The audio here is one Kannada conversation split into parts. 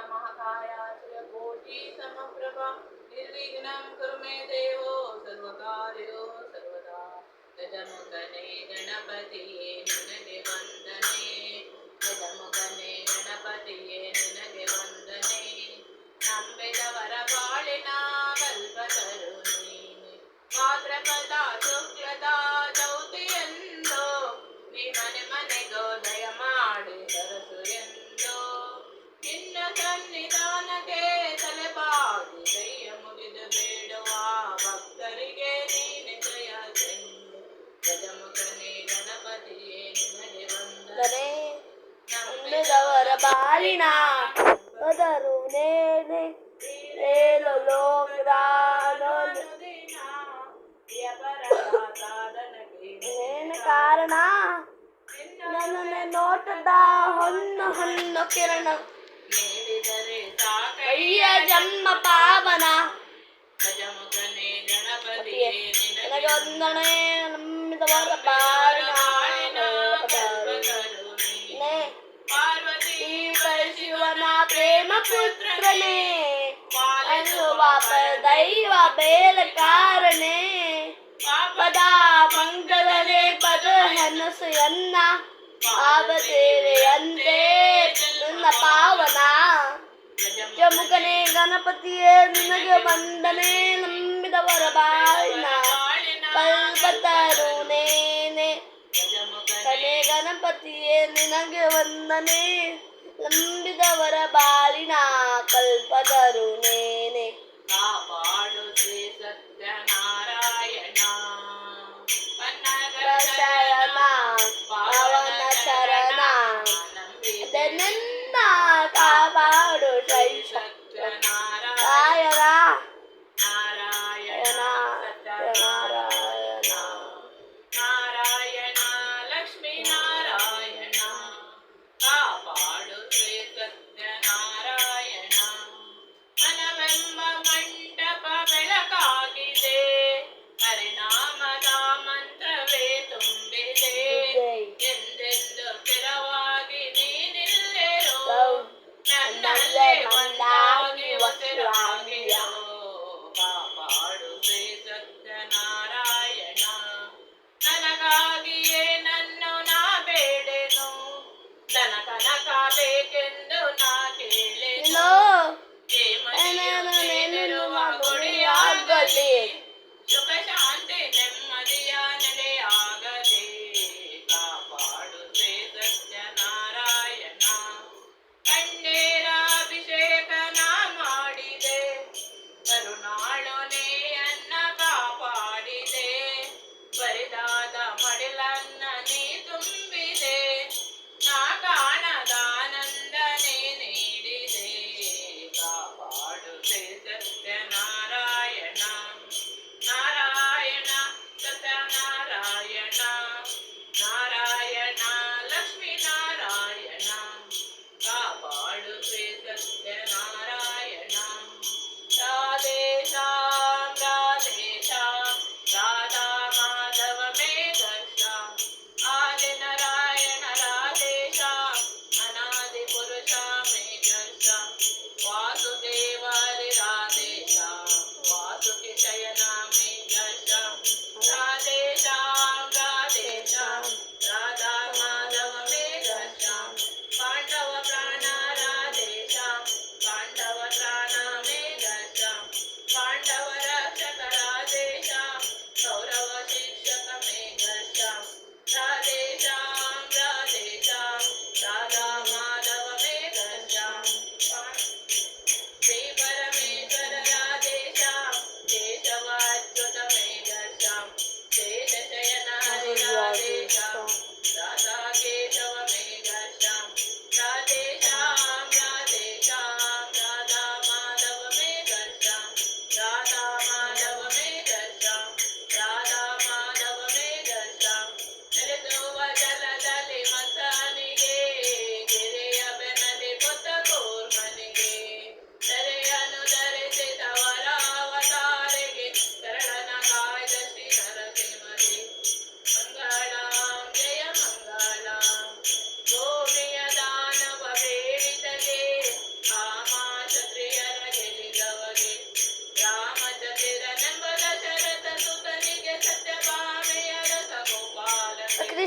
महाकाय सूर्यकोटि समप्रभा निर्विघ्नं कुरु मे देवो सर्वकार्यो सर्वदा गजमुखने गणपतिये निनगे ವಂದನೆ ಗಜಮುಖನೆ ಗಣಪತಿಯೇ ನಿನಗೆ ವಂದನೆ ನಂಬಿದವರ ಬಾಳಿನ ಕಲ್ಪತರು ನೀನೆ ಭಾದ್ರಪದ ಶುಕ್ಲದ ಚೌತಿಯೆಂದು ನೀ ಮನೆ ಮನೆಗೋದಯ ಮಾಡಿ ಸರಸು ಎಂದು ನಿನ್ನ ಸನ್ನಿಧಾನಕ್ಕೆ ತಲೆಬಾಗಿ ಕೈಯ ಮುಗಿದು ಬೇಡುವ ಭಕ್ತರಿಗೆ ನೀನೆ ಜಯ ಚೆಂದು ಗಜಮುಖನೆ ಗಣಪತಿಯೇ ನಿನಗೆ ವಂದನೆ ನಂಬಿದವರ ಬಾಳಿನ ಕಲ್ಪತರು ನೀನೆ ಏಳು ಏನು ಕಾರಣ ನನ್ನ ನೋಟದ ಹೊನ್ನು ಹೊನ್ನು ಕಿರಣ ನೀಡಿದರೆ ಕೈಯ ಜನ್ಮ ಪಾವನ ಗಜಮುಖನೆ ಗಣಪತಿಯೇ ನನಗೆ ವಂದನೆ ನಂಬಿದವರ ಬಾಳಿನ ಪಾರ್ವತಿ ಶಿವನ ಪ್ರೇಮ ಪುತ್ರನೇ ಪಾಪ ದೈವ ಬೇಲ ಕಾರಣೆ ಪದ ಪಂಕಜನೆ ಪದ ಹೆನಸು ಎನ್ನ ಪಾಪದೇವೆಯಂತೆ ನನ್ನ ಪಾವನ ಜಮುಖನೆ ಗಣಪತಿಯೇ ನಿನಗೆ ವಂದನೆ ನಂಬಿದವರ ಬಾಳಿನ ಕಲ್ಪತರು ನೇನೆ ಕನೆ ಗಣಪತಿಯೇ ನಿನಗೆ ವಂದನೆ ನಂಬಿದವರ ಬಾಳಿನ ಕಲ್ಪತರು ನೇನೆ ಕಾಪಾಡು ಶ್ರೀ ಸತ್ಯನಾರಾಯಣ ಶರಣ ಪವನ ಶರಣ ನನ್ನ ಕಾಪಾಡು ಶ್ರೀ ಸತ್ಯನಾರಾಯಣ ನಾರಾಯಣ ನಾರಾಯಣ ನಾರಾಯಣ ಲಕ್ಷ್ಮೀ ನಾರಾಯಣ ಕಾಪಾಡು ಶ್ರೀ ಸತ್ಯನಾರಾಯಣ ಮನವೆಂಬ ಮಂಟಪ ಬೆಳಕಾಗಿದೆ ಹರಿನಾಮದ ಮಂತ್ರವೇ ತುಂಬಿದೆ ಎಂದೆಂದು ಸ್ಥಿರವಾಗಿ ನೀನಿಲ್ಲೆರೋ ನನ್ನಲ್ಲೇ ಮಂದ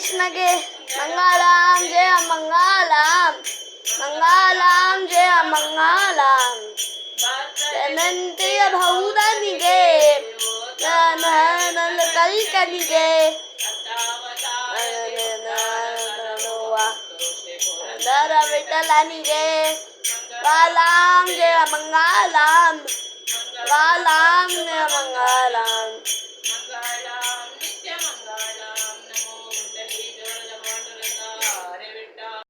कृष्णगे मंगलम जय मंगलम मंगलम जय मंगलम अनंतीय भौदनिगे नंद कलिकनिगे दर विठलनिगे वालाम जय मंगलम वालाम जय मंगलम